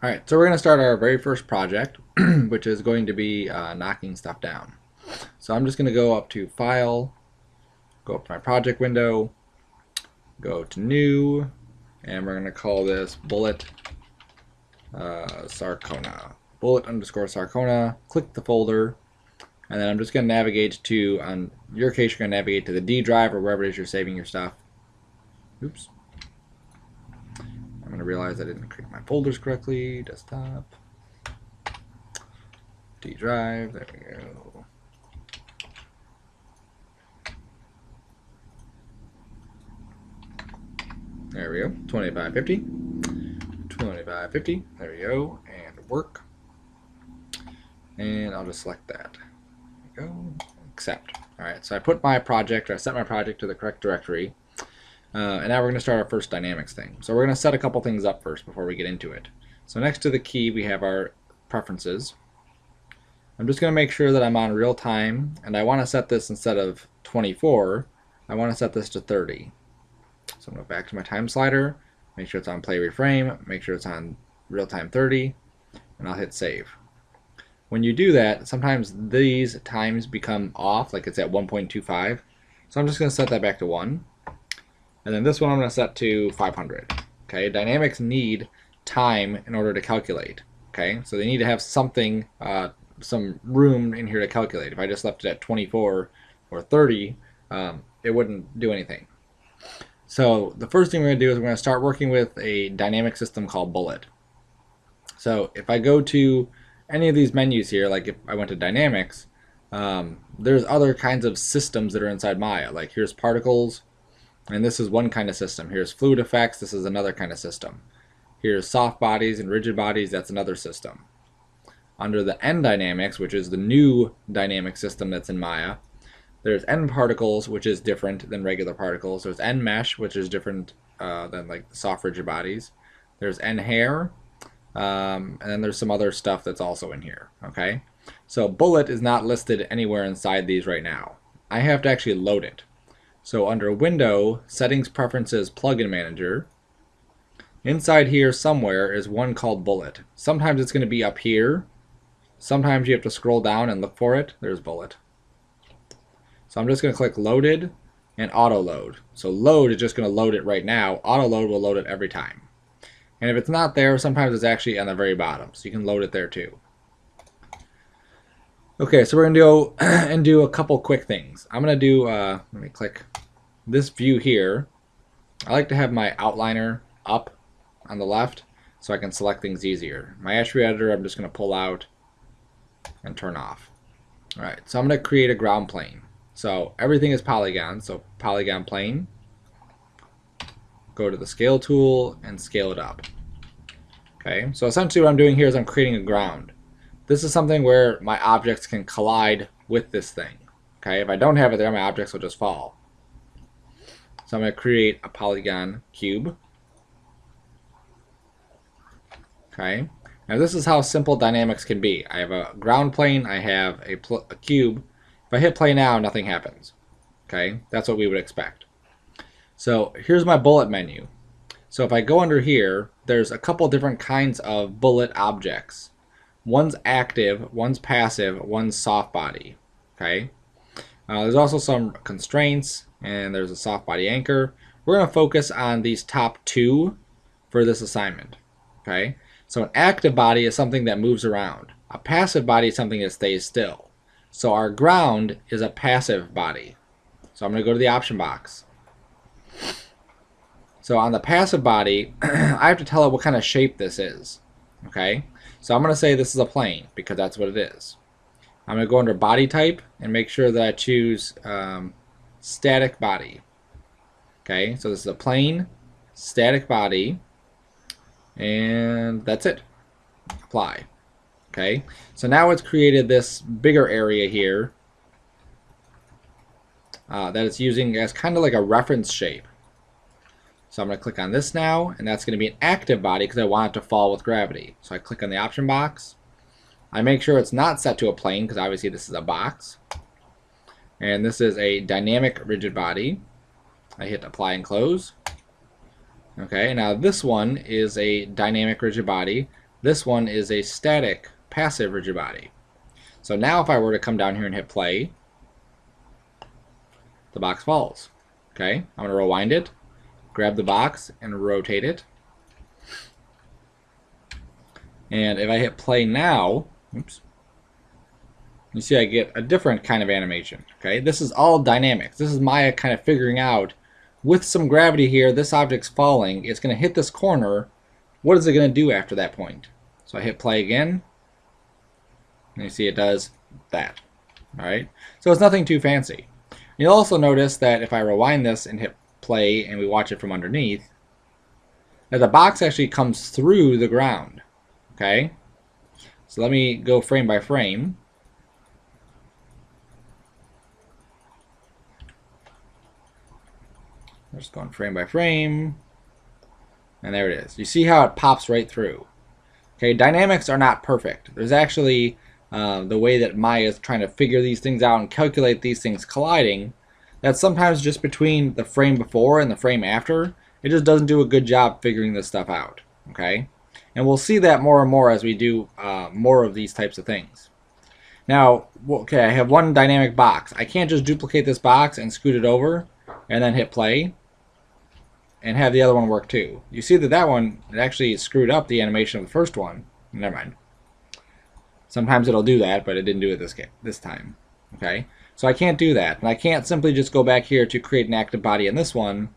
Alright, so we're going to start our very first project, which is going to be knocking stuff down. So I'm just going to go up to File, go up to my project window, go to New, and we're going to call this Bullet Sarcona. Bullet underscore Sarcona, click the folder, and then I'm just going to navigate to, on your case, you're going to navigate to the D drive or wherever it is you're saving your stuff. Oops. I'm going to realize I didn't create my folders correctly. Desktop, D drive, there we go. There we go, 2550, 2550, there we go, and work. And I'll just select that. There we go, accept. Alright, so I put my project, or I set my project to the correct directory. And now we're going to start our first dynamics thing. So we're going to set a couple things up first before we get into it. So next to the key we have our preferences. I'm just going to make sure that I'm on real time, and I want to set this instead of 24, I want to set this to 30. So I'm going to go back to my time slider, make sure it's on play reframe, make sure it's on real time 30, and I'll hit save. When you do that, sometimes these times become off, like it's at 1.25. So I'm just going to set that back to 1. And then this one I'm going to set to 500. Okay, dynamics need time in order to calculate. Okay, so they need to have something, some room in here to calculate. If I just left it at 24 or 30, it wouldn't do anything. So the first thing we're going to do is we're going to start working with a dynamic system called Bullet. So if I go to any of these menus here, like if I went to Dynamics, there's other kinds of systems that are inside Maya. Like here's particles, and this is one kind of system. Here's fluid effects, this is another kind of system. Here's soft bodies and rigid bodies, that's another system. Under the N dynamics, which is the new dynamic system that's in Maya, there's N particles, which is different than regular particles. There's N mesh, which is different than like the soft rigid bodies. There's N hair, and then there's some other stuff that's also in here. Okay, so Bullet is not listed anywhere inside these right now. I have to actually load it. So under Window, Settings, Preferences, Plugin Manager, inside here somewhere is one called Bullet. Sometimes it's going to be up here. Sometimes you have to scroll down and look for it. There's Bullet. So I'm just going to click Loaded and Auto Load. So Load is just going to load it right now. Auto Load will load it every time. And if it's not there, sometimes it's actually on the very bottom. So you can load it there too. Okay, so we're going to go and do a couple quick things. I'm going to do, let me click this view here. I like to have my outliner up on the left so I can select things easier. My attribute editor I'm just going to pull out and turn off. Alright, so I'm going to create a ground plane. So everything is polygon, so polygon plane. Go to the scale tool and scale it up. Okay, so essentially what I'm doing here is I'm creating a ground. This is something where my objects can collide with this thing. Okay, if I don't have it there, my objects will just fall. So I'm going to create a polygon cube. Okay, now this is how simple dynamics can be. I have a ground plane, I have a cube. If I hit play now, nothing happens. Okay, that's what we would expect. So here's my bullet menu. So if I go under here, there's a couple different kinds of bullet objects. One's active, one's passive, one's soft body. Okay. There's also some constraints, and there's a soft body anchor. We're going to focus on these top two for this assignment. Okay. So an active body is something that moves around. A passive body is something that stays still. So our ground is a passive body. So I'm going to go to the option box. So on the passive body, I have to tell it what kind of shape this is. Okay. So I'm going to say this is a plane because that's what it is. I'm going to go under body type and make sure that I choose static body. Okay, so this is a plane, static body, and that's it. Apply. Okay, so now it's created this bigger area here that it's using as kind of like a reference shape. So I'm going to click on this now, and that's going to be an active body because I want it to fall with gravity. So I click on the option box. I make sure it's not set to a plane because obviously this is a box. And this is a dynamic rigid body. I hit apply and close. Okay, now this one is a dynamic rigid body. This one is a static, passive rigid body. So now if I were to come down here and hit play, the box falls. Okay, I'm going to rewind it, grab the box, and rotate it. And if I hit play now, oops, you see I get a different kind of animation. Okay, this is all dynamics. This is Maya kind of figuring out, with some gravity here, this object's falling. It's going to hit this corner. What is it going to do after that point? So I hit play again, and you see it does that. All right, so it's nothing too fancy. You'll also notice that if I rewind this and hit play and we watch it from underneath, that the box actually comes through the ground. Okay, so let me go frame by frame. I'm just going frame by frame, and there it is. You see how it pops right through. Okay, dynamics are not perfect. There's actually the way that Maya is trying to figure these things out and calculate these things colliding. That's sometimes just between the frame before and the frame after. It just doesn't do a good job figuring this stuff out. Okay, and we'll see that more and more as we do more of these types of things. Now, okay, I have one dynamic box. I can't just duplicate this box and scoot it over and then hit play and have the other one work too. You see that that one, it actually screwed up the animation of the first one. Never mind. Sometimes it'll do that, but it didn't do it this time. Okay, so I can't do that, and I can't simply just go back here to create an active body in this one,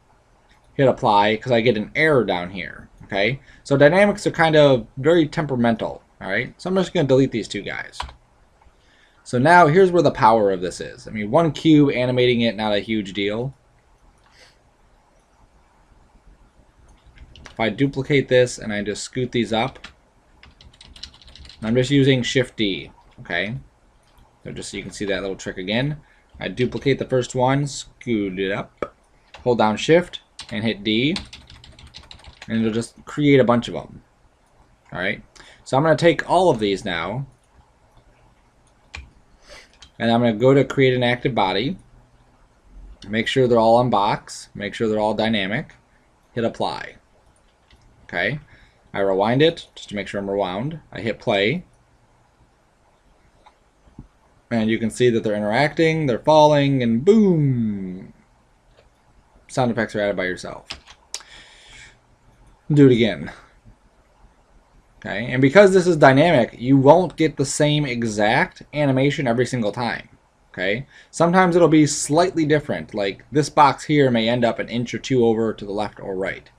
hit apply, because I get an error down here. Okay, so dynamics are kind of very temperamental. All right, so I'm just going to delete these two guys. So now here's where the power of this is. I mean, one cube animating it, not a huge deal. If I duplicate this and I just scoot these up, I'm just using Shift D. Okay, so just so you can see that little trick again. I duplicate the first one, scoot it up, hold down Shift and hit D, and it'll just create a bunch of them. All right, so I'm going to take all of these now, and I'm going to go to create an active body, make sure they're all on box, make sure they're all dynamic, hit apply. Okay, I rewind it just to make sure I'm rewound. I hit play, and you can see that they're interacting, they're falling, and boom! Sound effects are added by yourself. Do it again. Okay, and because this is dynamic, you won't get the same exact animation every single time. Okay, sometimes it'll be slightly different, like this box here may end up an inch or two over to the left or right.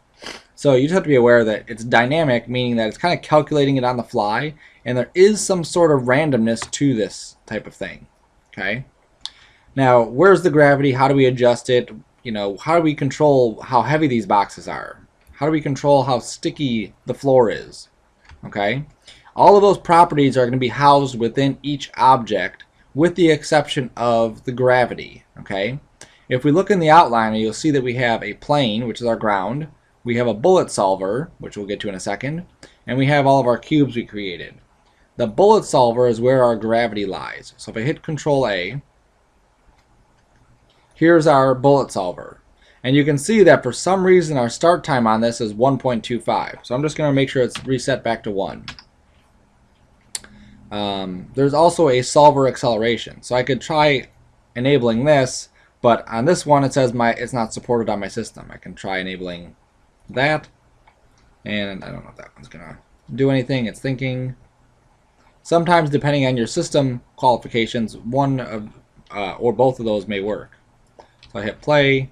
So you just have to be aware that it's dynamic, meaning that it's kind of calculating it on the fly, and there is some sort of randomness to this type of thing. Okay, now where's the gravity? How do we adjust it? You know, how do we control how heavy these boxes are? How do we control how sticky the floor is? Okay, all of those properties are going to be housed within each object, with the exception of the gravity. Okay, if we look in the outliner, you'll see that we have a plane, which is our ground. We have a bullet solver, which we'll get to in a second, and we have all of our cubes we created. The bullet solver is where our gravity lies. So if I hit Control A, here's our bullet solver. And you can see that for some reason our start time on this is 1.25. So I'm just going to make sure it's reset back to 1. There's also a solver acceleration. So I could try enabling this, but on this one it says it's not supported on my system. I can try enabling that, and I don't know if that one's gonna do anything. It's thinking. Sometimes, depending on your system qualifications, one of or both of those may work. So I hit play,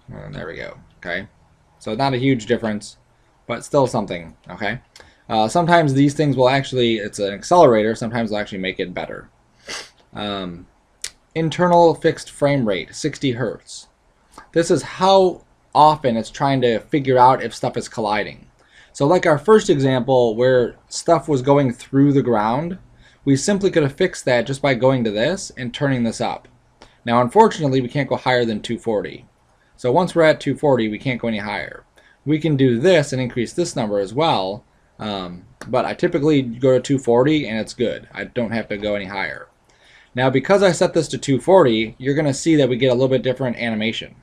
and there we go. Okay, so not a huge difference, but still something. Okay, sometimes these things will actually, it's an accelerator, sometimes they'll actually make it better. Internal fixed frame rate, 60 Hertz. This is how often it's trying to figure out if stuff is colliding. So like our first example where stuff was going through the ground, we simply could have fixed that just by going to this and turning this up. Now unfortunately we can't go higher than 240. So once we're at 240 we can't go any higher. We can do this and increase this number as well, but I typically go to 240 and it's good. I don't have to go any higher. Now because I set this to 240, you're going to see that we get a little bit different animation.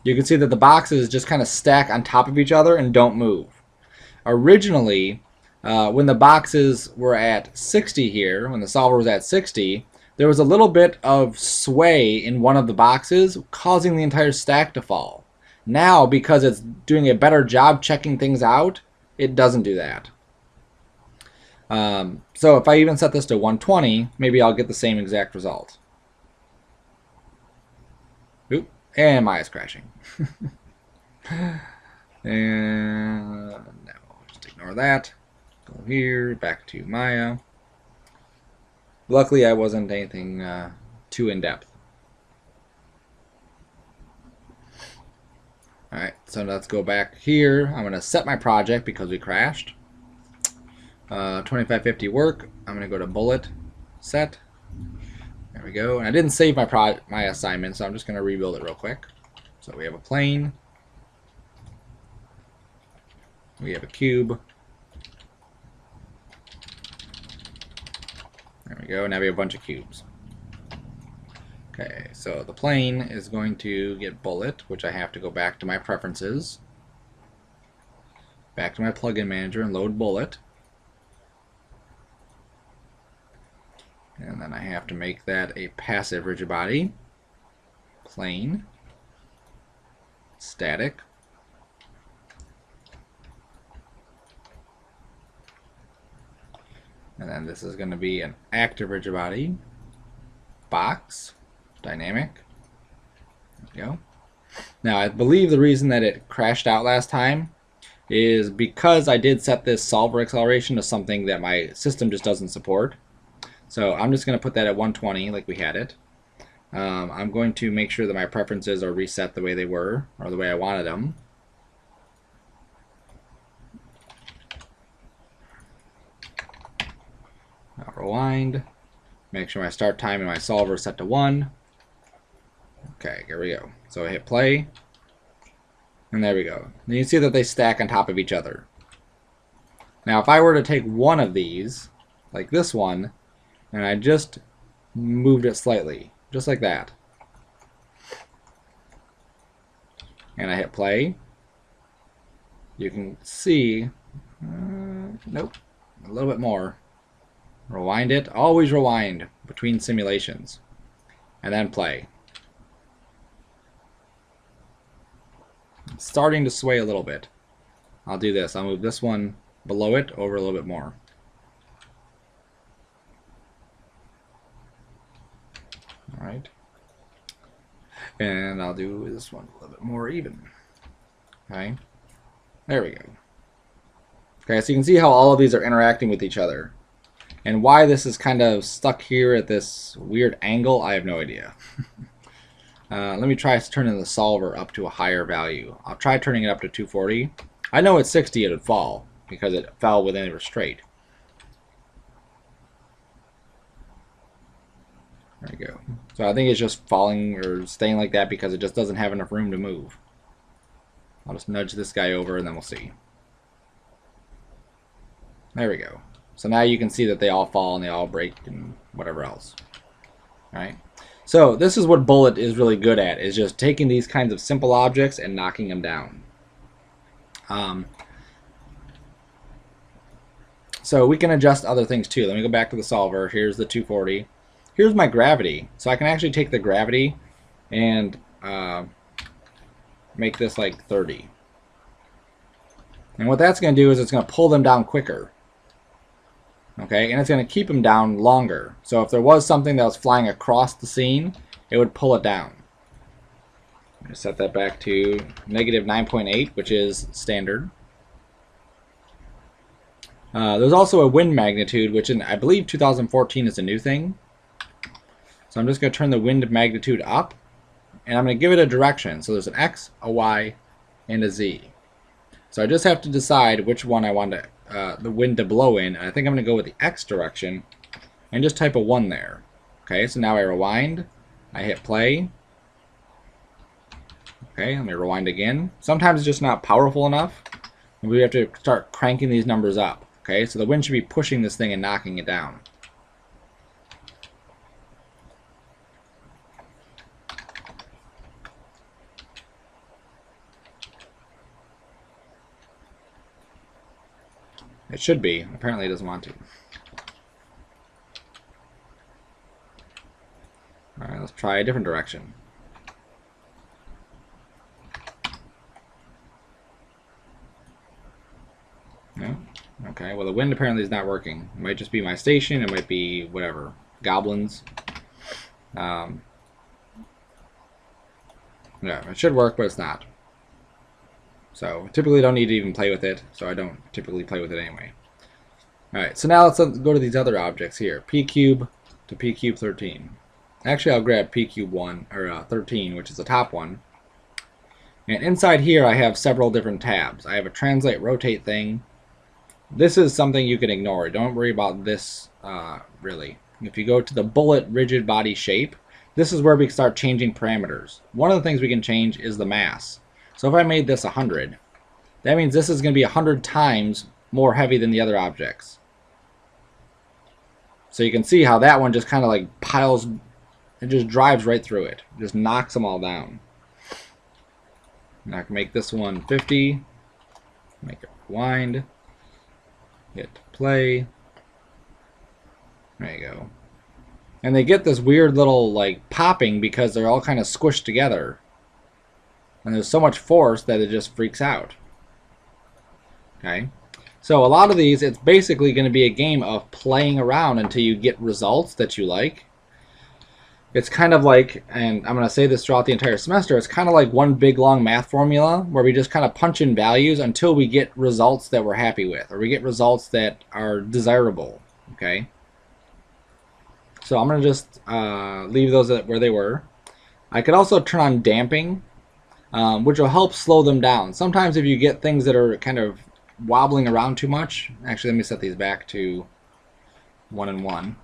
you can see that the boxes just kind of stack on top of each other and don't move. Originally, when the boxes were at 60 here, when the solver was at 60, there was a little bit of sway in one of the boxes causing the entire stack to fall. Now, because it's doing a better job checking things out, it doesn't do that. So if I even set this to 120, maybe I'll get the same exact result. Oop, and Maya's crashing. And no, just ignore that. Go here, back to Maya. Luckily, I wasn't anything too in-depth. Alright, so let's go back here. I'm going to set my project because we crashed. 2550 work. I'm going to go to bullet, set. There we go. And I didn't save my assignment, so I'm just going to rebuild it real quick. So we have a plane. We have a cube. There we go. Now we have a bunch of cubes. Okay, so the plane is going to get bullet, which I have to go back to my preferences. Back to my plugin manager and load bullet. And then I have to make that a passive rigid body. Plane. Static. And then this is going to be an active rigid body. Box. Dynamic. There we go. Now I believe the reason that it crashed out last time is because I did set this solver acceleration to something that my system just doesn't support. So I'm just going to put that at 120 like we had it. I'm going to make sure that my preferences are reset the way they were, or the way I wanted them. Now rewind. Make sure my start time and my solver is set to 1. Okay, here we go. So I hit play. And there we go. And you see that they stack on top of each other. Now if I were to take one of these, like this one, and I just moved it slightly, just like that. And I hit play. You can see, nope, a little bit more. Rewind it. Always rewind between simulations. And then play. It's starting to sway a little bit. I'll do this. I'll move this one below it over a little bit more. Alright. And I'll do this one a little bit more even. Okay. There we go. Okay, so you can see how all of these are interacting with each other. And why this is kind of stuck here at this weird angle, I have no idea. Let me try turning the solver up to a higher value. I'll try turning it up to 240. I know at 60 it would fall because it fell within a restraint. There we go. So I think it's just falling or staying like that because it just doesn't have enough room to move. I'll just nudge this guy over and then we'll see. There we go. So now you can see that they all fall and they all break and whatever else. Alright. So this is what Bullet is really good at, is just taking these kinds of simple objects and knocking them down. So we can adjust other things too. Let me go back to the solver. Here's the 240. Here's my gravity. So I can actually take the gravity and make this like 30. And what that's going to do is it's going to pull them down quicker. Okay, and it's going to keep them down longer. So if there was something that was flying across the scene, it would pull it down. I'm going to set that back to negative 9.8, which is standard. There's also a wind magnitude, which in, I believe 2014 is a new thing. So I'm just going to turn the wind magnitude up, and I'm going to give it a direction. So there's an X, a Y, and a Z. So I just have to decide which one I want to, the wind to blow in. And I think I'm going to go with the X direction and just type a 1 there. Okay, so now I rewind. I hit play. Okay, let me rewind again. Sometimes it's just not powerful enough. And we have to start cranking these numbers up. Okay, so the wind should be pushing this thing and knocking it down. It should be. Apparently it doesn't want to. Alright, let's try a different direction. No? Okay, well the wind apparently is not working. It might just be my station, it might be whatever. Goblins. Yeah, it should work, but it's not. So typically don't need to even play with it, so I don't typically play with it anyway. Alright, so now let's go to these other objects here. P cube to P cube 13. Actually, I'll grab P cube 1, or 13, which is the top one. And inside here I have several different tabs. I have a translate rotate thing. This is something you can ignore. Don't worry about this really. If you go to the bullet rigid body shape, this is where we start changing parameters. One of the things we can change is the mass. So if I made this 100, that means this is going to be 100 times more heavy than the other objects. So you can see how that one just kind of like piles, it just drives right through it. It just knocks them all down. And I can make this one 50, make it rewind, hit play. There you go. And they get this weird little like popping because they're all kind of squished together. And there's so much force that it just freaks out. Okay. So a lot of these, it's basically going to be a game of playing around until you get results that you like. It's kind of like, and I'm going to say this throughout the entire semester, it's kind of like one big long math formula where we just kind of punch in values until we get results that we're happy with, or we get results that are desirable. Okay. So I'm going to just leave those where they were. I could also turn on damping, which will help slow them down. Sometimes if you get things that are kind of wobbling around too much, actually let me set these back to 1 and 1.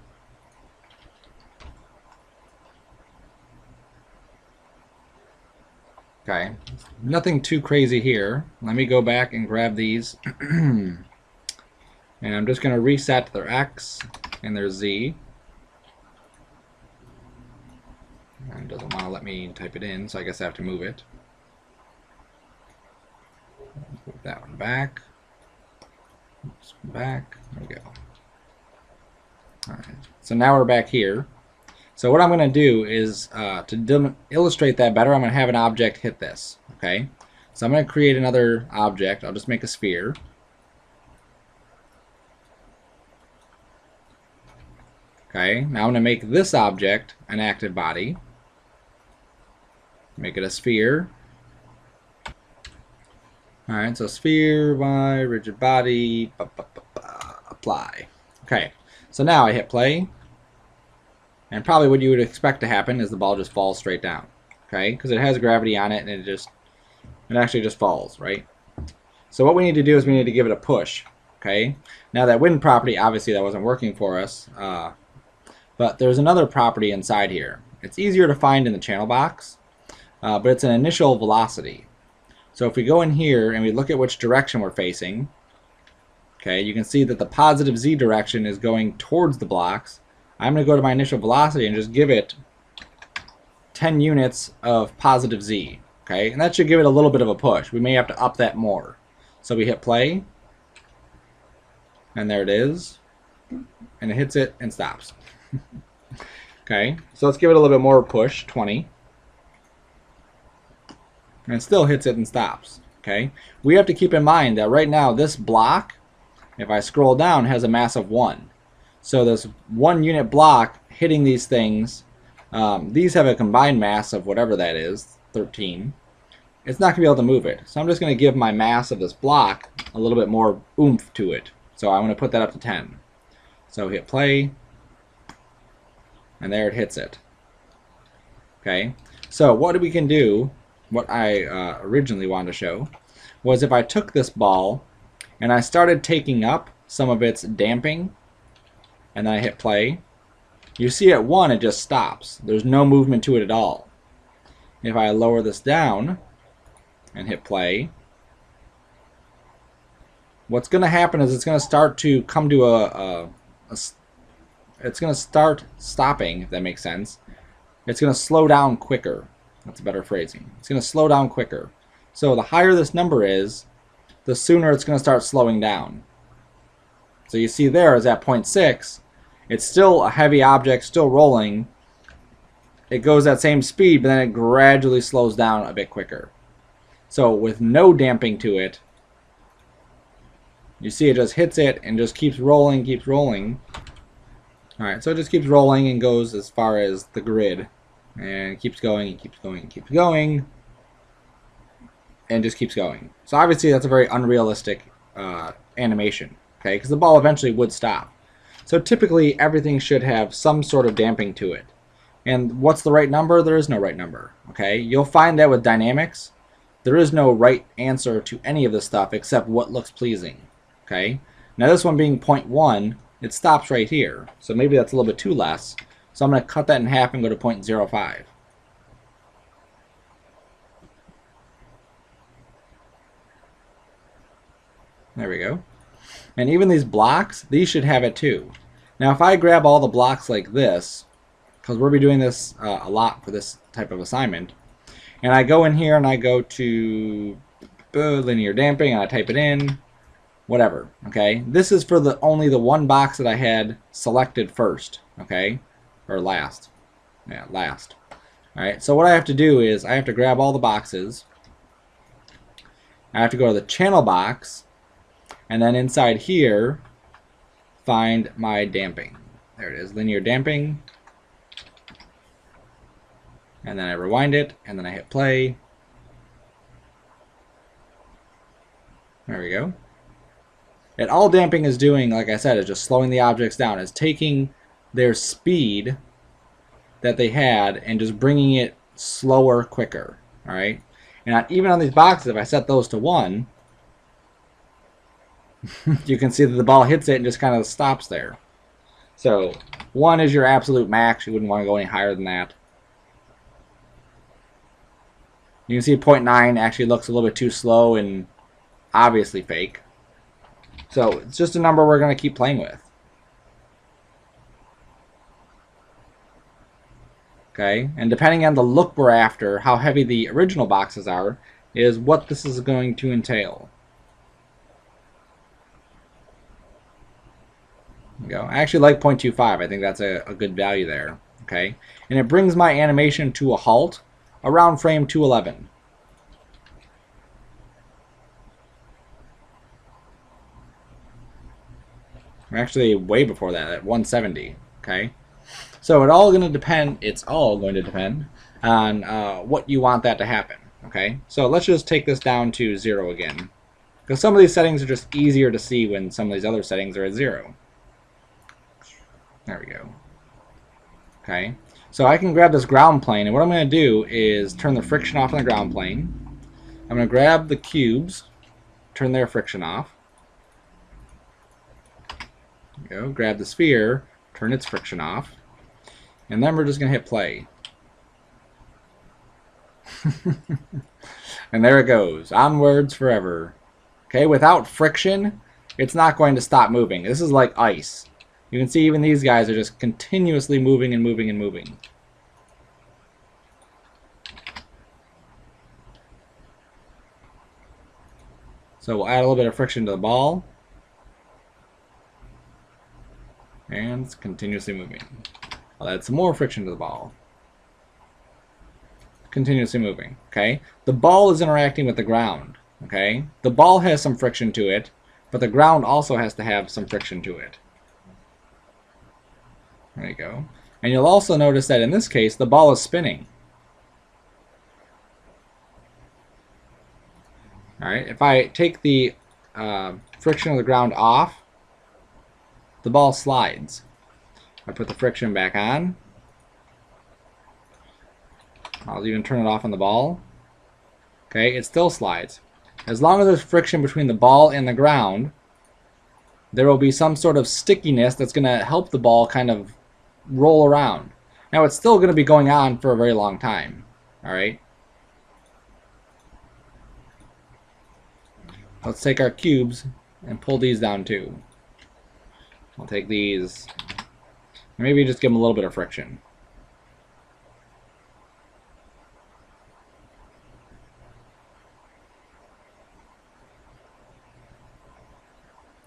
Okay, nothing too crazy here. Let me go back and grab these. And I'm just going to reset their X and their Z. And it doesn't want to let me type it in, so I guess I have to move it. Move that one back. Oops, back. There we go. Alright, so now we're back here. So what I'm going to do is, to illustrate that better, I'm going to have an object hit this. Okay? So I'm going to create another object. I'll just make a sphere. Okay, now I'm going to make this object an active body. Make it a sphere. Alright, so sphere, Y, rigid body, apply. Okay, so now I hit play. And probably what you would expect to happen is the ball just falls straight down. Okay, because it has gravity on it and it actually just falls, right? So what we need to do is we need to give it a push. Okay, now that wind property, obviously that wasn't working for us. But there's another property inside here. It's easier to find in the channel box, but it's an initial velocity. So if we go in here and we look at which direction we're facing, okay, you can see that the positive Z direction is going towards the blocks. I'm going to go to my initial velocity and just give it 10 units of positive Z. Okay, and that should give it a little bit of a push. We may have to up that more. So we hit play, and there it is, and it hits it and stops. Okay, so let's give it a little bit more push, 20. And it still hits it and stops. Okay, we have to keep in mind that right now this block, if I scroll down, has a mass of 1. So this 1 unit block hitting these things, these have a combined mass of whatever that is, 13. It's not going to be able to move it. So I'm just going to give my mass of this block a little bit more oomph to it. So I'm going to put that up to 10. So hit play, and there it hits it. Okay, so what we can do, what I originally wanted to show, was if I took this ball and I started taking up some of its damping, and then I hit play, you see at 1 it just stops. There's no movement to it at all. If I lower this down and hit play, what's going to happen is it's going to start to come to it's going to start stopping, if that makes sense. It's going to slow down quicker. That's a better phrasing. It's going to slow down quicker. So the higher this number is, the sooner it's going to start slowing down. So you see there is at 0.6. It's still a heavy object, still rolling. It goes that same speed, but then it gradually slows down a bit quicker. So with no damping to it, you see it just hits it and just keeps rolling, keeps rolling. Alright, so it just keeps rolling and goes as far as the grid. And keeps going and keeps going and keeps going. And just keeps going. So obviously that's a very unrealistic animation, okay? Because the ball eventually would stop. So typically everything should have some sort of damping to it. And what's the right number? There is no right number, okay? You'll find that with dynamics, there is no right answer to any of this stuff except what looks pleasing, okay? Now this one being 0.1, it stops right here. So maybe that's a little bit too less. So I'm going to cut that in half and go to 0.05. There we go. And even these blocks, these should have it too. Now if I grab all the blocks like this, because we'll be doing this a lot for this type of assignment, and I go in here and I go to linear damping and I type it in, whatever, okay? This is for only the one box that I had selected first, okay? Or last. Yeah, last. Alright, so what I have to do is I have to grab all the boxes. I have to go to the channel box, and then inside here, find my damping. There it is, linear damping. And then I rewind it, and then I hit play. There we go. And all damping is doing, like I said, is just slowing the objects down. It's taking their speed that they had and just bringing it slower, quicker. All right. And even on these boxes, if I set those to 1, you can see that the ball hits it and just kind of stops there. So 1 is your absolute max. You wouldn't want to go any higher than that. You can see 0.9 actually looks a little bit too slow and obviously fake. So it's just a number we're going to keep playing with. Okay, and depending on the look we're after, how heavy the original boxes are, is what this is going to entail. There we go. I actually like 0.25. I think that's a good value there. Okay, and it brings my animation to a halt around frame 211. Actually, way before that, at 170. Okay, so it's all going to depend on what you want that to happen. Okay, so let's just take this down to 0 again, because some of these settings are just easier to see when some of these other settings are at 0. There we go. Okay, so I can grab this ground plane, and what I'm going to do is turn the friction off on the ground plane. I'm going to grab the cubes, turn their friction off. There we go. Grab the sphere, turn its friction off, and then we're just going to hit play. And there it goes, onwards forever. Okay, without friction, it's not going to stop moving. This is like ice. You can see even these guys are just continuously moving and moving and moving. So we'll add a little bit of friction to the ball. And it's continuously moving. I'll add some more friction to the ball. Continuously moving. Okay? The ball is interacting with the ground. Okay? The ball has some friction to it, but the ground also has to have some friction to it. There you go. And you'll also notice that in this case, the ball is spinning. Alright, if I take the friction of the ground off, the ball slides. I put the friction back on. I'll even turn it off on the ball. Okay, it still slides. As long as there's friction between the ball and the ground, there will be some sort of stickiness that's going to help the ball kind of roll around. Now it's still going to be going on for a very long time. Alright? Let's take our cubes and pull these down too. I'll take these, maybe just give them a little bit of friction.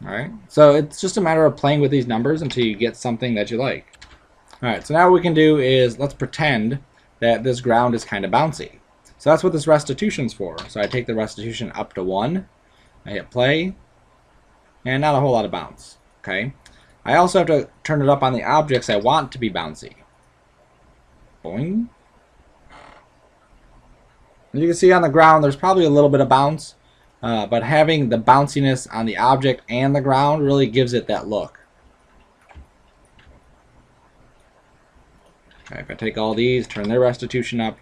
Alright, so it's just a matter of playing with these numbers until you get something that you like. Alright, so now what we can do is let's pretend that this ground is kind of bouncy. So that's what this restitution's for. So I take the restitution up to 1, I hit play, and not a whole lot of bounce. Okay. I also have to turn it up on the objects I want to be bouncy. Boing. You can see on the ground there's probably a little bit of bounce, but having the bounciness on the object and the ground really gives it that look. Okay, if I take all these, turn their restitution up,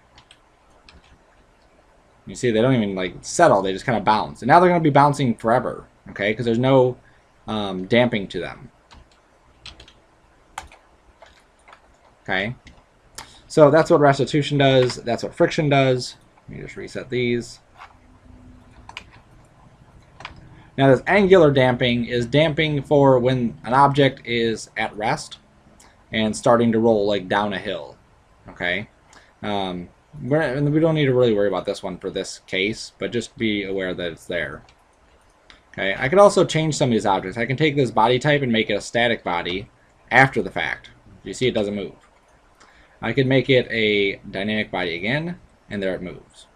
you see they don't even like settle, they just kind of bounce. And now they're going to be bouncing forever, okay, because there's no damping to them. Okay, so that's what restitution does, that's what friction does. Let me just reset these. Now this angular damping is damping for when an object is at rest and starting to roll like down a hill. Okay, we don't need to really worry about this one for this case, but just be aware that it's there. Okay, I could also change some of these objects. I can take this body type and make it a static body after the fact. You see it doesn't move. I could make it a dynamic body again, and there it moves.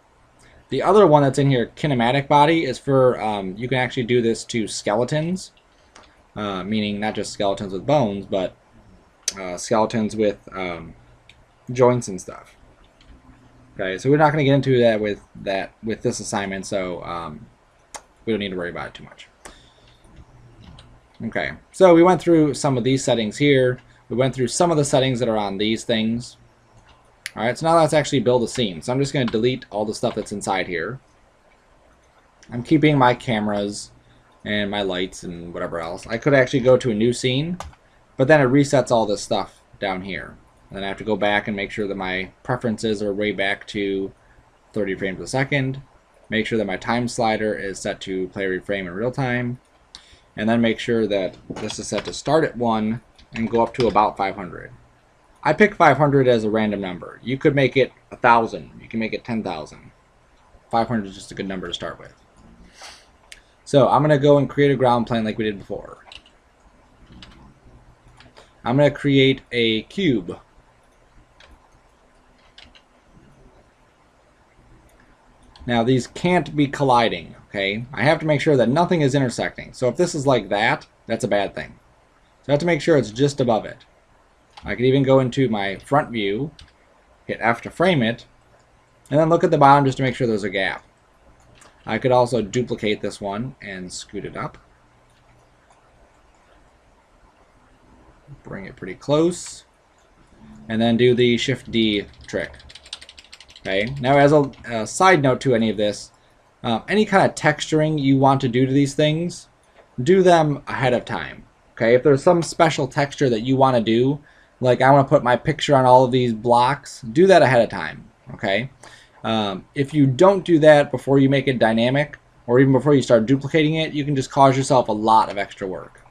The other one that's in here, kinematic body, is for, you can actually do this to skeletons, meaning not just skeletons with bones, but skeletons with joints and stuff. Okay, so we're not going to get into that with this assignment, so we don't need to worry about it too much. Okay, so we went through some of these settings here. We went through some of the settings that are on these things. Alright, so now let's actually build a scene. So I'm just going to delete all the stuff that's inside here. I'm keeping my cameras and my lights and whatever else. I could actually go to a new scene, but then it resets all this stuff down here. And then I have to go back and make sure that my preferences are way back to 30 frames a second. Make sure that my time slider is set to play every frame in real time. And then make sure that this is set to start at 1 and go up to about 500. I pick 500 as a random number. You could make it 1,000. You can make it 10,000. 500 is just a good number to start with. So I'm going to go and create a ground plane like we did before. I'm going to create a cube. Now these can't be colliding, okay? I have to make sure that nothing is intersecting. So if this is like that, that's a bad thing. So I have to make sure it's just above it. I could even go into my front view, hit F to frame it, and then look at the bottom just to make sure there's a gap. I could also duplicate this one and scoot it up. Bring it pretty close. And then do the Shift D trick. Okay. Now as a side note to any of this, any kind of texturing you want to do to these things, do them ahead of time. Okay, if there's some special texture that you want to do, like I want to put my picture on all of these blocks, do that ahead of time. Okay, if you don't do that before you make it dynamic, or even before you start duplicating it, you can just cause yourself a lot of extra work.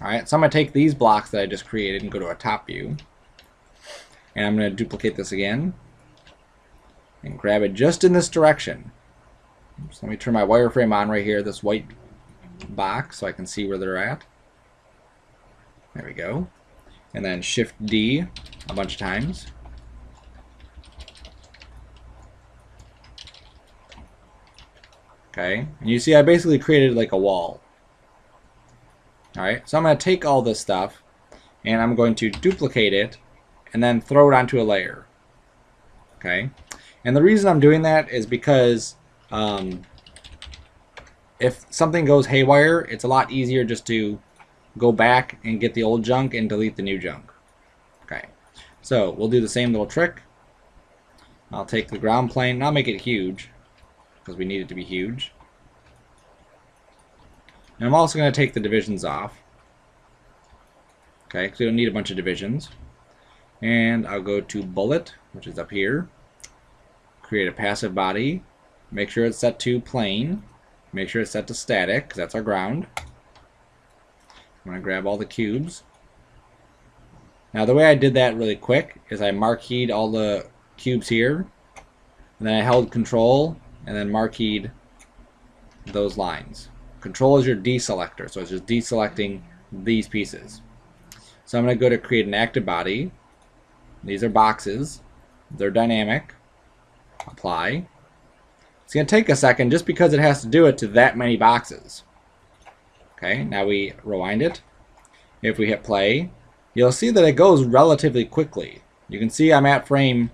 Alright, so I'm going to take these blocks that I just created and go to a top view, and I'm going to duplicate this again, and grab it just in this direction. So let me turn my wireframe on right here, this white box, so I can see where they're at. There we go. And then Shift D a bunch of times. Okay, and you see I basically created like a wall. Alright, so I'm going to take all this stuff and I'm going to duplicate it and then throw it onto a layer. Okay, and the reason I'm doing that is because if something goes haywire, it's a lot easier just to go back and get the old junk and delete the new junk. Okay, so we'll do the same little trick. I'll take the ground plane and I'll make it huge because we need it to be huge. And I'm also going to take the divisions off. Okay, because we don't need a bunch of divisions. And I'll go to bullet, which is up here. Create a passive body. Make sure it's set to plane. Make sure it's set to static, because that's our ground. I'm going to grab all the cubes. Now the way I did that really quick is I marqueed all the cubes here, and then I held Control, and then marqueed those lines. Control is your deselector, so it's just deselecting these pieces. So I'm going to go to create an active body. These are boxes. They're dynamic. Apply. It's going to take a second just because it has to do it to that many boxes. Okay, now we rewind it. If we hit play, you'll see that it goes relatively quickly. You can see I'm at frame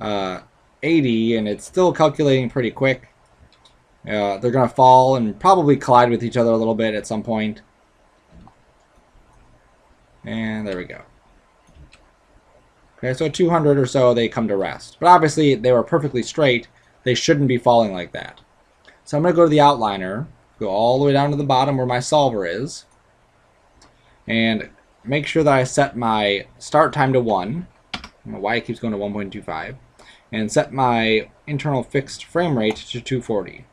80 and it's still calculating pretty quick. They're going to fall and probably collide with each other a little bit at some point. And there we go. Okay, so at 200 or so they come to rest. But obviously they were perfectly straight. They shouldn't be falling like that. So I'm going to go to the outliner, go all the way down to the bottom where my solver is, and make sure that I set my start time to 1. My Y keeps going to 1.25. And set my internal fixed frame rate to 240.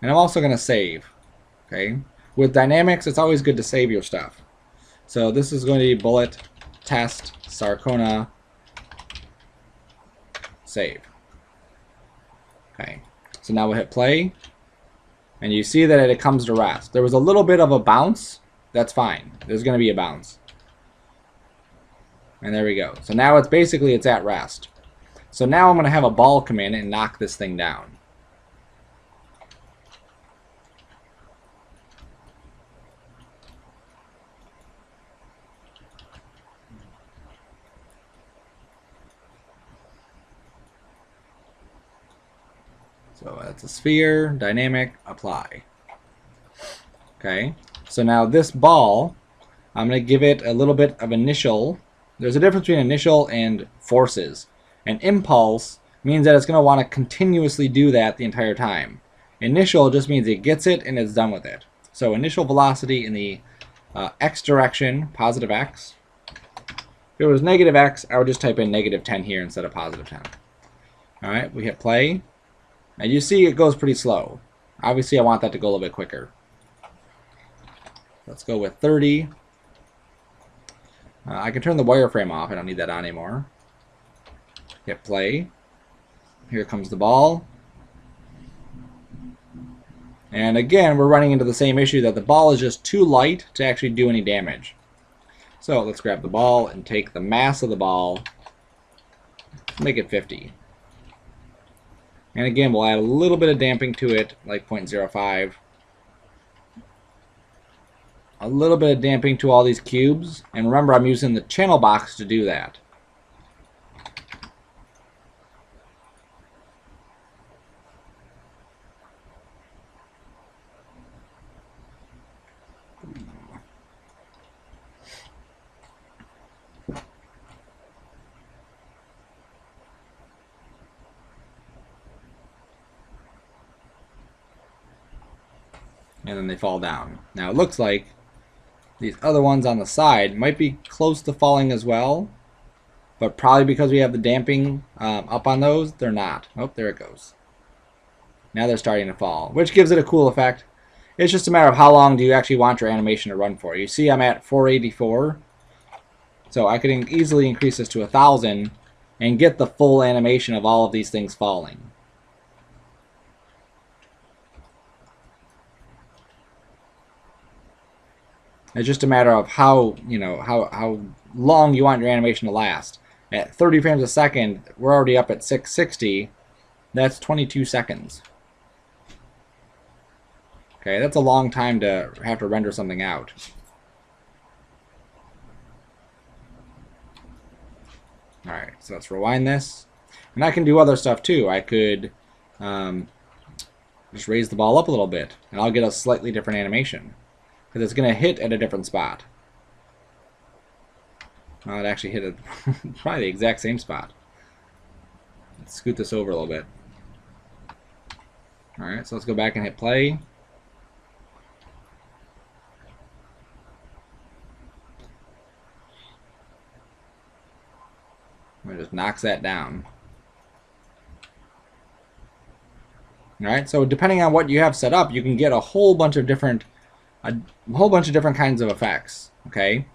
And I'm also going to save. Okay. With dynamics, it's always good to save your stuff. So this is going to be bullet, test, Sarcona, save. Okay. So now we'll hit play. And you see that it comes to rest. There was a little bit of a bounce. That's fine. There's going to be a bounce. And there we go. So now it's at rest. So now I'm going to have a ball come in and knock this thing down. So that's a sphere, dynamic, apply. Okay, so now this ball, I'm going to give it a little bit of initial. There's a difference between initial and forces. An impulse means that it's going to want to continuously do that the entire time. Initial just means it gets it and it's done with it. So initial velocity in the x direction, positive x. If it was negative x, I would just type in negative 10 here instead of positive 10. Alright, we hit play. And you see it goes pretty slow. Obviously I want that to go a little bit quicker. Let's go with 30. I can turn the wireframe off. I don't need that on anymore. Hit play. Here comes the ball. And again, we're running into the same issue that the ball is just too light to actually do any damage. So let's grab the ball and take the mass of the ball, make it 50. And again, we'll add a little bit of damping to it, like 0.05. A little bit of damping to all these cubes. And remember, I'm using the channel box to do that. And then they fall down. Now it looks like these other ones on the side might be close to falling as well, but probably because we have the damping up on those, they're not. Oh, there it goes. Now they're starting to fall, which gives it a cool effect. It's just a matter of how long do you actually want your animation to run for. You see I'm at 484, so I could easily increase this to 1000 and get the full animation of all of these things falling. It's just a matter of how long you want your animation to last. At 30 frames a second, we're already up at 660. That's 22 seconds. Okay, that's a long time to have to render something out. Alright, so let's rewind this. And I can do other stuff too. I could just raise the ball up a little bit, and I'll get a slightly different animation. Because it's going to hit at a different spot. Well, it actually hit at probably the exact same spot. Let's scoot this over a little bit. Alright, so let's go back and hit play. It just knocks that down. Alright, so depending on what you have set up, you can get a whole bunch of different kinds of effects. Okay,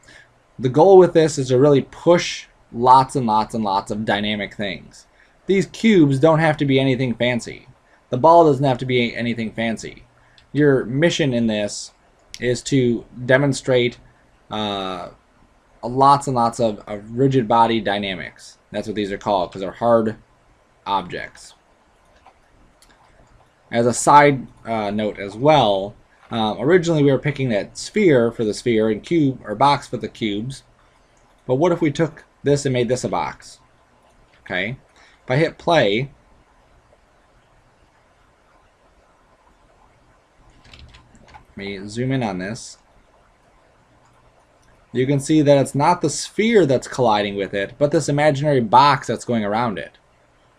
the goal with this is to really push lots and lots and lots of dynamic things. These cubes don't have to be anything fancy. The ball doesn't have to be anything fancy. your mission in this is to demonstrate lots and lots of rigid body dynamics. That's what these are called, because they're hard objects. As a side note as well, originally we were picking that sphere for the sphere and cube or box for the cubes. But what if we took this and made this a box? Okay. If I hit play, let me zoom in on this. You can see that it's not the sphere that's colliding with it, but this imaginary box that's going around it.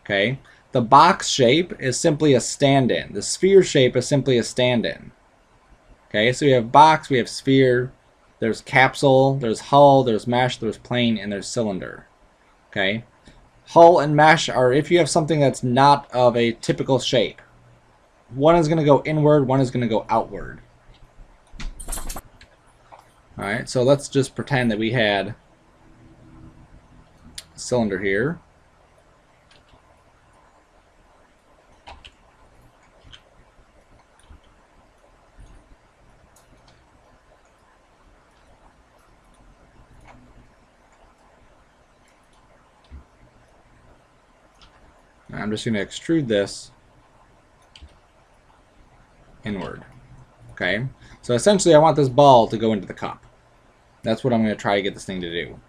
Okay. The box shape is simply a stand-in. The sphere shape is simply a stand-in. Okay, so we have box, we have sphere, there's capsule, there's hull, there's mesh, there's plane, and there's cylinder. Okay, hull and mesh are if you have something that's not of a typical shape. One is going to go inward, one is going to go outward. Alright, so let's just pretend that we had a cylinder here. I'm just going to extrude this inward. Okay, so essentially I want this ball to go into the cup. That's what I'm going to try to get this thing to do.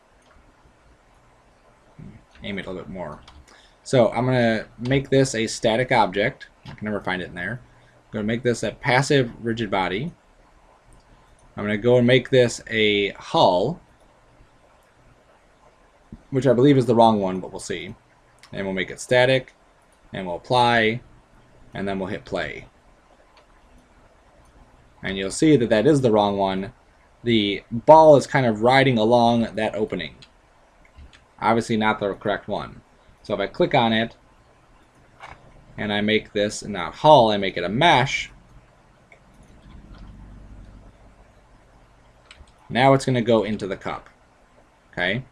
Aim it a little bit more. So I'm going to make this a static object. I can never find it in there. I'm going to make this a passive rigid body. I'm going to go and make this a hull, which I believe is the wrong one, but we'll see. And we'll make it static, and we'll apply, and then we'll hit play. And you'll see that that is the wrong one. The ball is kind of riding along that opening. Obviously not the correct one. So if I click on it, and I make this not hull, I make it a mesh, now it's going to go into the cup. Okay?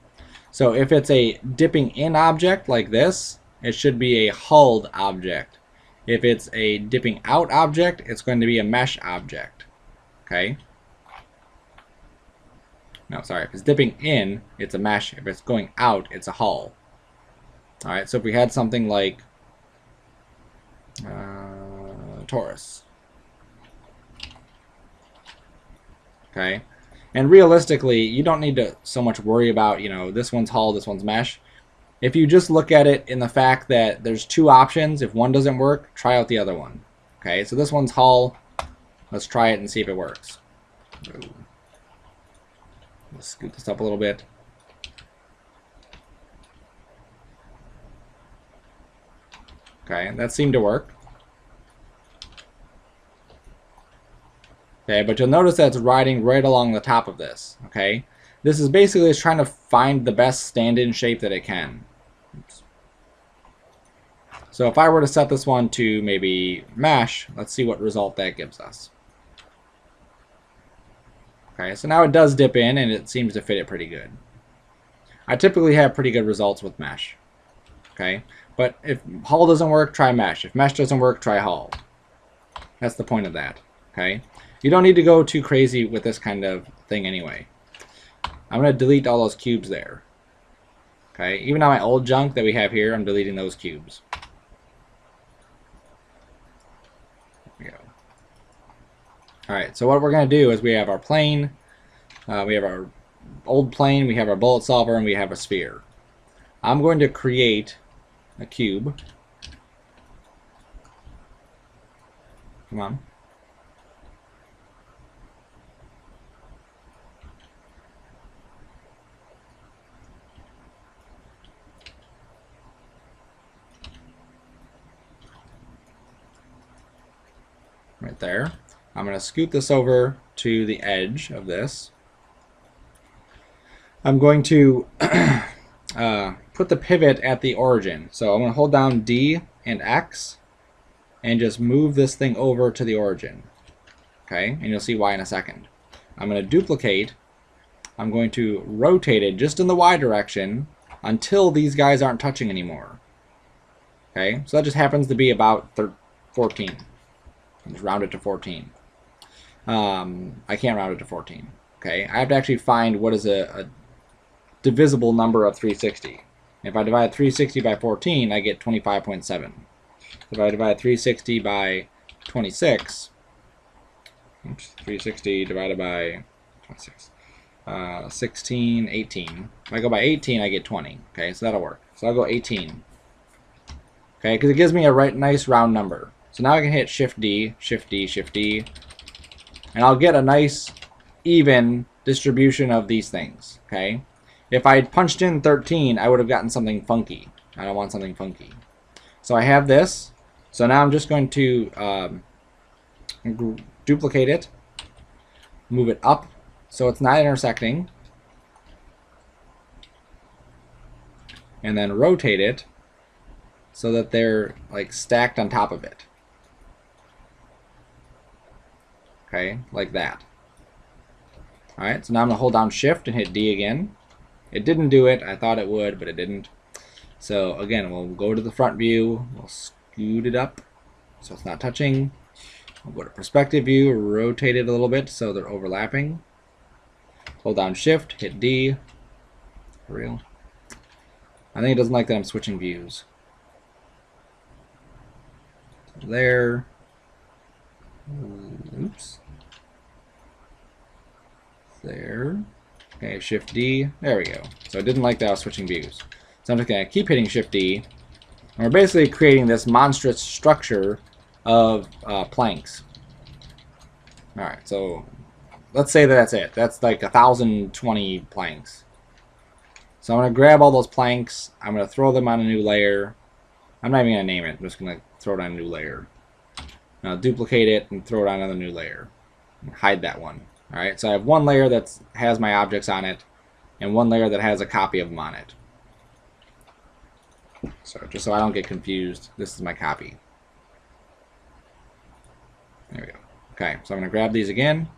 So if it's a dipping in object like this, it should be a hulled object. If it's a dipping out object, it's going to be a mesh object. Okay? No, sorry. If it's dipping in, it's a mesh. If it's going out, it's a hull. Alright, so if we had something like torus. Okay? And realistically, you don't need to so much worry about, you know, this one's hull, this one's mesh. If you just look at it in the fact that there's two options, if one doesn't work, try out the other one. Okay, so this one's hull. Let's try it and see if it works. Let's scoot this up a little bit. Okay, that seemed to work. Okay, but you'll notice that it's riding right along the top of this. Okay, this is basically just trying to find the best stand-in shape that it can. Oops. So if I were to set this one to maybe mesh, let's see what result that gives us. Okay, so now it does dip in and it seems to fit it pretty good. I typically have pretty good results with mesh. Okay, but if hull doesn't work, try mesh. If mesh doesn't work, try hull. That's the point of that. Okay, you don't need to go too crazy with this kind of thing anyway. I'm going to delete all those cubes there. Okay, even on my old junk that we have here, I'm deleting those cubes. There we go. Alright, so what we're going to do is we have our plane, we have our old plane, we have our bullet solver, and we have a sphere. I'm going to create a cube. Come on. Right there. I'm going to scoot this over to the edge of this. I'm going to put the pivot at the origin. So I'm going to hold down D and X and just move this thing over to the origin. Okay, and you'll see why in a second. I'm going to duplicate. I'm going to rotate it just in the Y direction until these guys aren't touching anymore. Okay, so that just happens to be about 14. Just round it to 14. I can't round it to 14. Okay, I have to actually find what is a divisible number of 360. If I divide 360 by 14, I get 25.7. If I divide 360 by 26, 360 divided by 26, 16, 18. If I go by 18, I get 20. Okay, so that'll work. So I'll go 18. Okay, because it gives me a nice round number. So now I can hit Shift D, Shift D, Shift D, and I'll get a nice even distribution of these things. Okay, if I had punched in 13, I would have gotten something funky. I don't want something funky. So I have this. So now I'm just going to duplicate it, move it up so it's not intersecting, and then rotate it so that they're like stacked on top of it. Okay, like that. Alright, so now I'm going to hold down Shift and hit D again. It didn't do it. I thought it would, but it didn't. So again, we'll go to the front view, we'll scoot it up so it's not touching. We'll go to perspective view, rotate it a little bit so they're overlapping. Hold down Shift, hit D. For real. I think it doesn't like that I'm switching views. So there. Oops. There. Okay, Shift D. There we go. So it didn't like that I was switching views. So I'm just going to keep hitting Shift D. And we're basically creating this monstrous structure of planks. Alright, so let's say that's it. That's like 1,020 planks. So I'm going to grab all those planks. I'm going to throw them on a new layer. I'm not even going to name it. I'm just going to throw it on a new layer. Now duplicate it and throw it on another new layer. And hide that one. Alright, so I have one layer that has my objects on it, and one layer that has a copy of them on it. So just so I don't get confused, this is my copy. There we go. Okay, so I'm going to grab these again,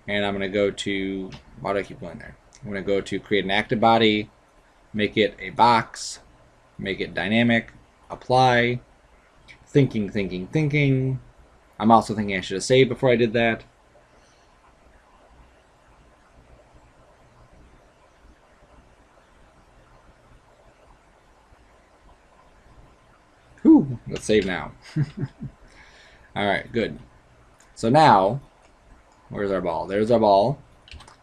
and I'm going to go to, why do I keep going there? I'm going to go to create an active body, make it a box, make it dynamic, apply, thinking, thinking, thinking. I'm also thinking I should have saved before I did that. Whew, let's save now. Alright, good. So now, where's our ball? There's our ball.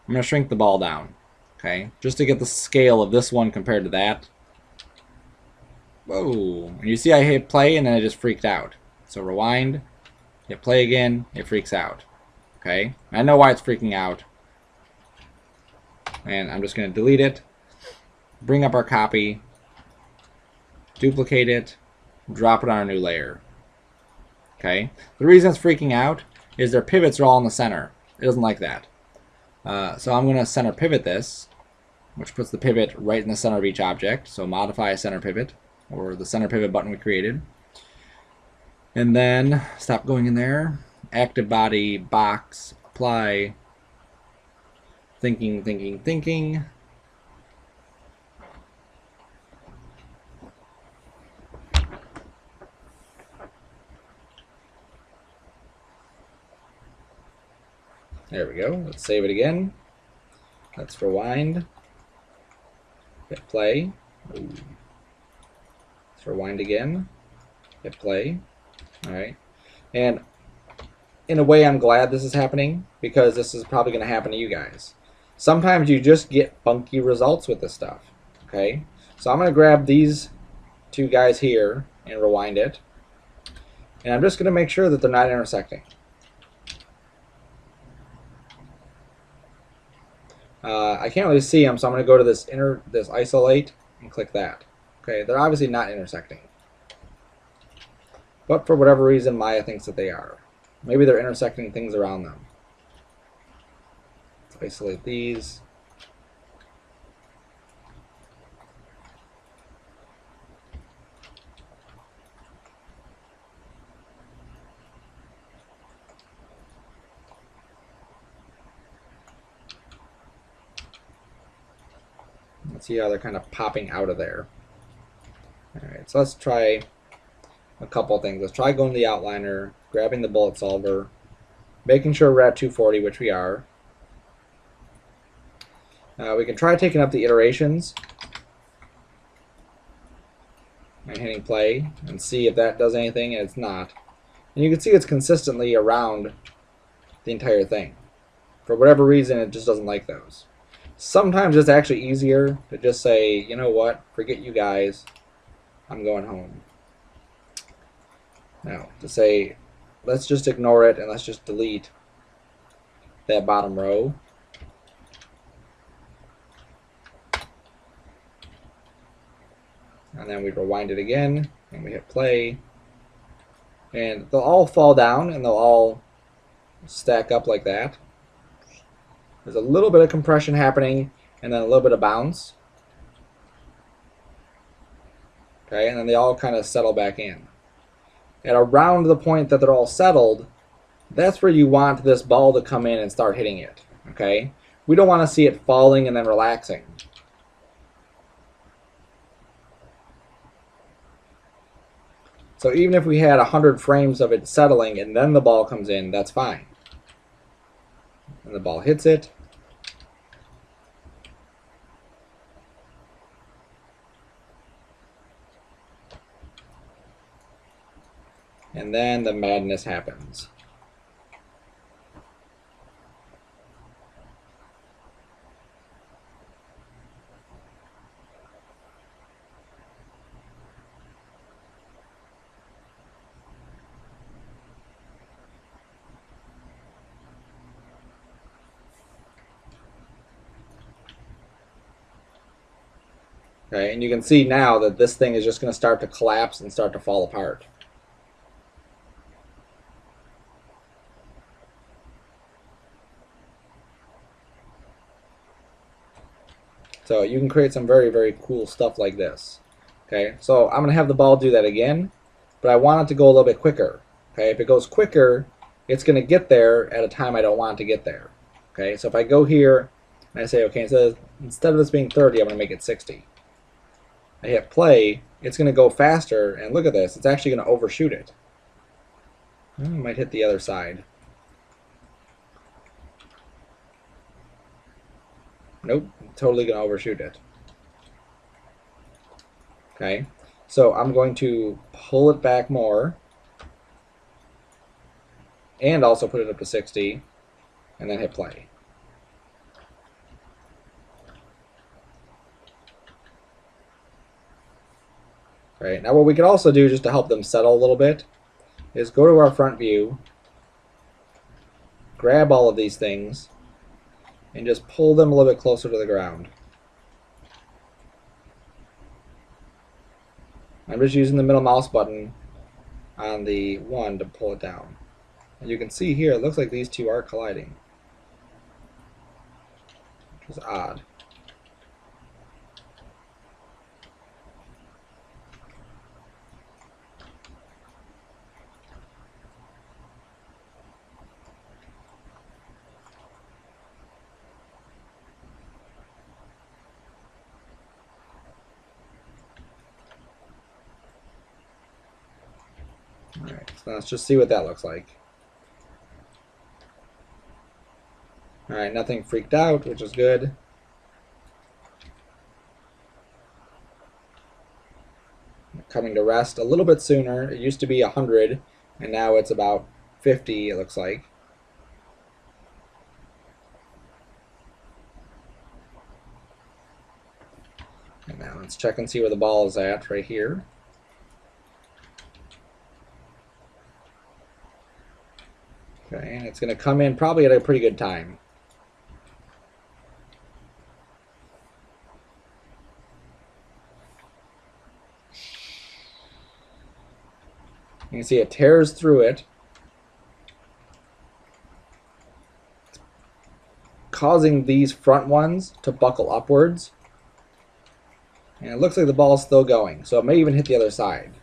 I'm going to shrink the ball down, okay? Just to get the scale of this one compared to that. Whoa. And you see I hit play and then it just freaked out. So rewind, hit play again, it freaks out. Okay? I know why it's freaking out. And I'm just going to delete it, bring up our copy, duplicate it, drop it on a new layer. Okay? The reason it's freaking out is their pivots are all in the center. It doesn't like that. So I'm going to center pivot this, which puts the pivot right in the center of each object. So modify center pivot, or the center pivot button we created. And then stop going in there. Active body, box, apply, thinking, thinking, thinking. There we go. Let's save it again. Let's rewind. Hit play. Ooh. Let's rewind again. Hit play. Alright. And in a way I'm glad this is happening, because this is probably going to happen to you guys. Sometimes you just get funky results with this stuff. Okay? So I'm going to grab these two guys here and rewind it. And I'm just going to make sure that they're not intersecting. I can't really see them, so I'm going to go to this isolate and click that. Okay, they're obviously not intersecting. But for whatever reason, Maya thinks that they are. Maybe they're intersecting things around them. Let's isolate these. Let's see how they're kind of popping out of there. Alright, so let's try a couple things. Let's try going to the outliner, grabbing the bullet solver, making sure we're at 240, which we are. We can try taking up the iterations and hitting play and see if that does anything, and it's not. And you can see it's consistently around the entire thing. For whatever reason, it just doesn't like those. Sometimes it's actually easier to just say, you know what, forget you guys, I'm going home. Now, to say, let's just ignore it and let's just delete that bottom row. And then we rewind it again, and we hit play. And they'll all fall down, and they'll all stack up like that. There's a little bit of compression happening, and then a little bit of bounce. Okay, and then they all kind of settle back in. At around the point that they're all settled, that's where you want this ball to come in and start hitting it. Okay, we don't want to see it falling and then relaxing. So even if we had 100 frames of it settling and then the ball comes in, that's fine. And the ball hits it. And then the madness happens. Okay, and you can see now that this thing is just going to start to collapse and start to fall apart. So you can create some very, very cool stuff like this. Okay, so I'm going to have the ball do that again, but I want it to go a little bit quicker. Okay, if it goes quicker, it's going to get there at a time I don't want it to get there. Okay, so if I go here and I say, okay, instead of this being 30, I'm going to make it 60. I hit play, it's going to go faster, and look at this, it's actually going to overshoot it. I might hit the other side. Nope, totally going to overshoot it. Okay, so I'm going to pull it back more and also put it up to 60 and then hit play. Right, now what we could also do just to help them settle a little bit is go to our front view, grab all of these things, and just pull them a little bit closer to the ground. I'm just using the middle mouse button on the one to pull it down. And you can see here, it looks like these two are colliding, which is odd. Alright, so let's just see what that looks like. Alright, nothing freaked out, which is good. Coming to rest a little bit sooner. It used to be 100, and now it's about 50, it looks like. And now let's check and see where the ball is at, right here. Okay, and it's going to come in probably at a pretty good time. You can see it tears through it, causing these front ones to buckle upwards. And it looks like the ball's still going, so it may even hit the other side.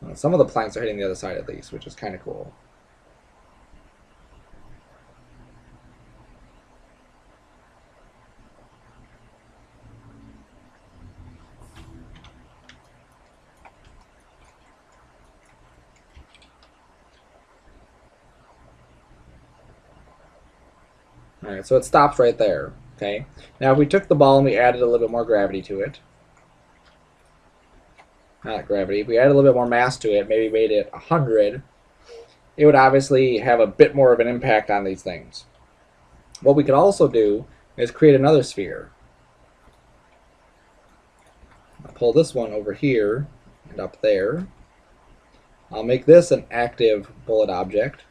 Well, some of the planks are hitting the other side at least, which is kind of cool. All right, so it stops right there. Okay. Now if we took the ball and we added a little bit more gravity to it, not gravity, if we added a little bit more mass to it, maybe made it 100, it would obviously have a bit more of an impact on these things. What we could also do is create another sphere. I'll pull this one over here and up there. I'll make this an active bullet object.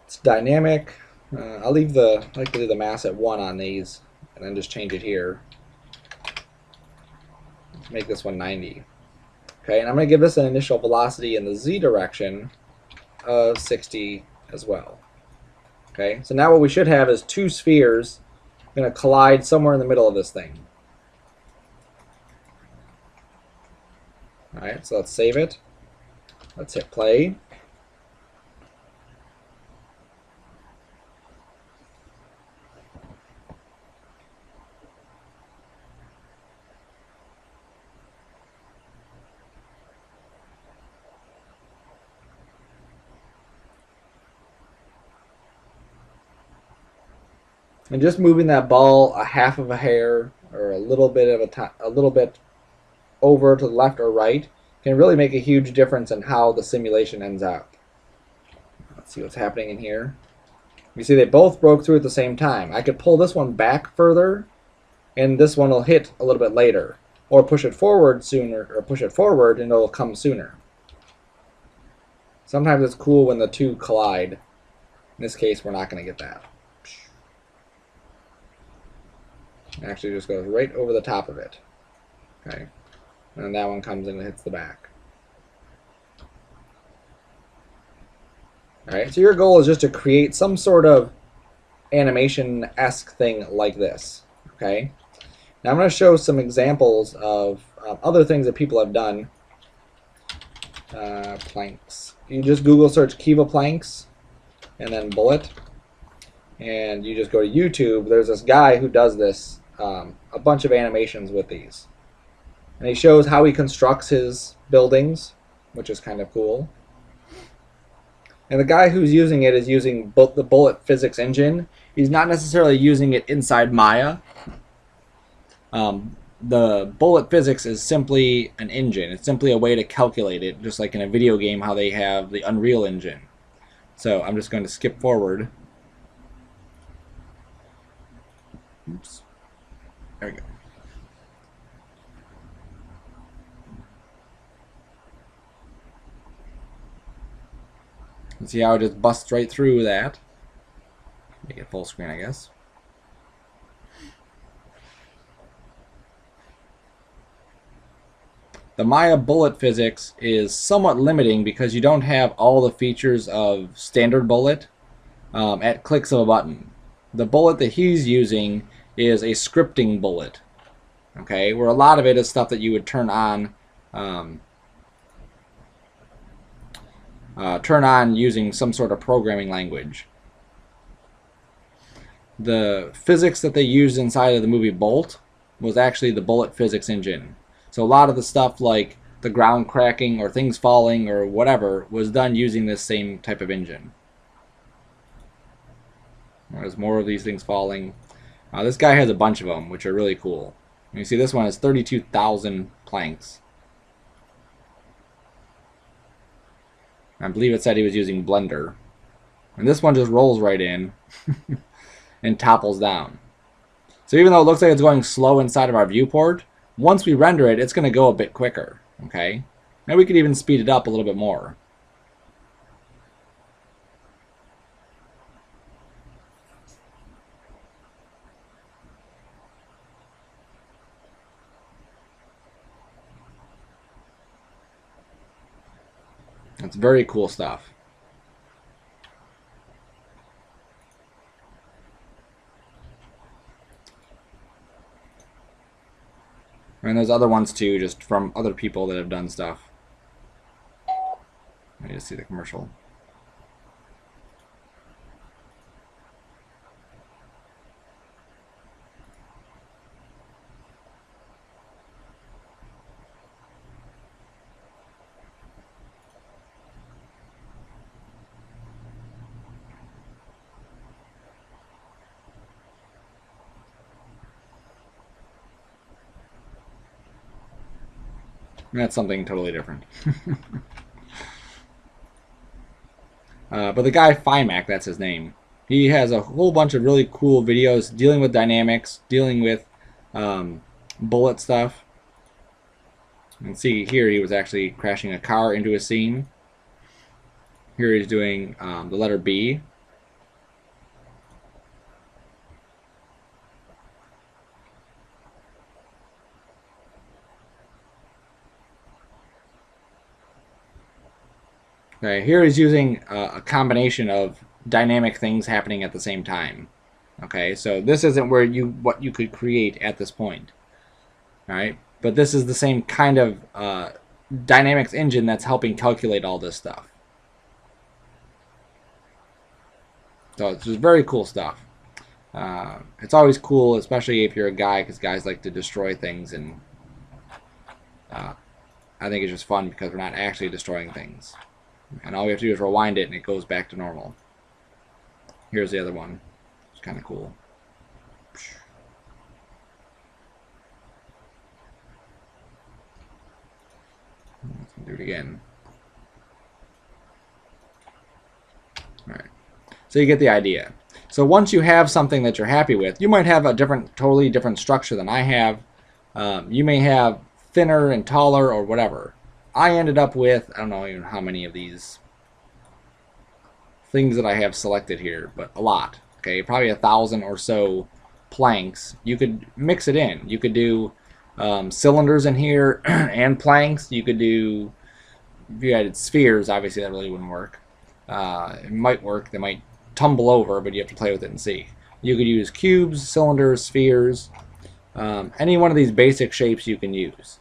It's dynamic. I like to leave the mass at 1 on these, and then just change it here. Let's make this one 90. Okay, and I'm going to give this an initial velocity in the z direction of 60 as well. Okay, so now what we should have is 2 spheres going to collide somewhere in the middle of this thing. Alright, so let's save it. Let's hit play. And just moving that ball a half of a hair or a little bit over to the left or right can really make a huge difference in how the simulation ends out. Let's see what's happening in here. You see they both broke through at the same time. I could pull this one back further and this one will hit a little bit later, or push it forward sooner, or push it forward and it'll come sooner. Sometimes it's cool when the two collide. In this case, we're not going to get that. It actually just goes right over the top of it. Okay. And then that one comes in and hits the back. Alright, so your goal is just to create some sort of animation-esque thing like this. Okay. Now I'm going to show some examples of other things that people have done. Planks. You just Google search Kiva planks and then bullet. And you just go to YouTube. There's this guy who does this, a bunch of animations with these. And he shows how he constructs his buildings, which is kind of cool. And the guy who's using it is using the bullet physics engine. He's not necessarily using it inside Maya. The bullet physics is simply an engine. It's simply a way to calculate it, just like in a video game how they have the Unreal Engine. So I'm just going to skip forward. Oops. There we go. See how it just busts right through that. Make it full screen, I guess. The Maya bullet physics is somewhat limiting because you don't have all the features of standard bullet at clicks of a button. The bullet that he's using is a scripting bullet, okay, where a lot of it is stuff that you would turn on using some sort of programming language. The physics that they used inside of the movie Bolt was actually the bullet physics engine. So a lot of the stuff like the ground cracking or things falling or whatever was done using this same type of engine. There's more of these things falling. This guy has a bunch of them, which are really cool. You see this one has 32,000 planks. I believe it said he was using Blender. And this one just rolls right in and topples down. So even though it looks like it's going slow inside of our viewport, once we render it, it's going to go a bit quicker. Okay? Now we could even speed it up a little bit more. It's very cool stuff. And there's other ones too, just from other people that have done stuff. Let me just see the commercial. That's something totally different. But the guy Fimac, that's his name. He has a whole bunch of really cool videos dealing with dynamics, dealing with bullet stuff. You can see here he was actually crashing a car into a scene. Here he's doing the letter B. Okay, here he's using a combination of dynamic things happening at the same time. Okay, so this isn't where what you could create at this point. All right, but this is the same kind of dynamics engine that's helping calculate all this stuff. So it's just very cool stuff. It's always cool, especially if you're a guy, because guys like to destroy things, and I think it's just fun because we're not actually destroying things. And all we have to do is rewind it and it goes back to normal. Here's the other one. It's kind of cool. Let's do it again. Alright. So you get the idea. So once you have something that you're happy with, you might have a totally different structure than I have. You may have thinner and taller or whatever. I ended up with, I don't know even how many of these things that I have selected here, but a lot. Okay, probably 1,000 or so planks. You could mix it in. You could do cylinders in here and planks. You could do, if you added spheres, obviously that really wouldn't work. It might work. They might tumble over, but you have to play with it and see. You could use cubes, cylinders, spheres. Any one of these basic shapes you can use.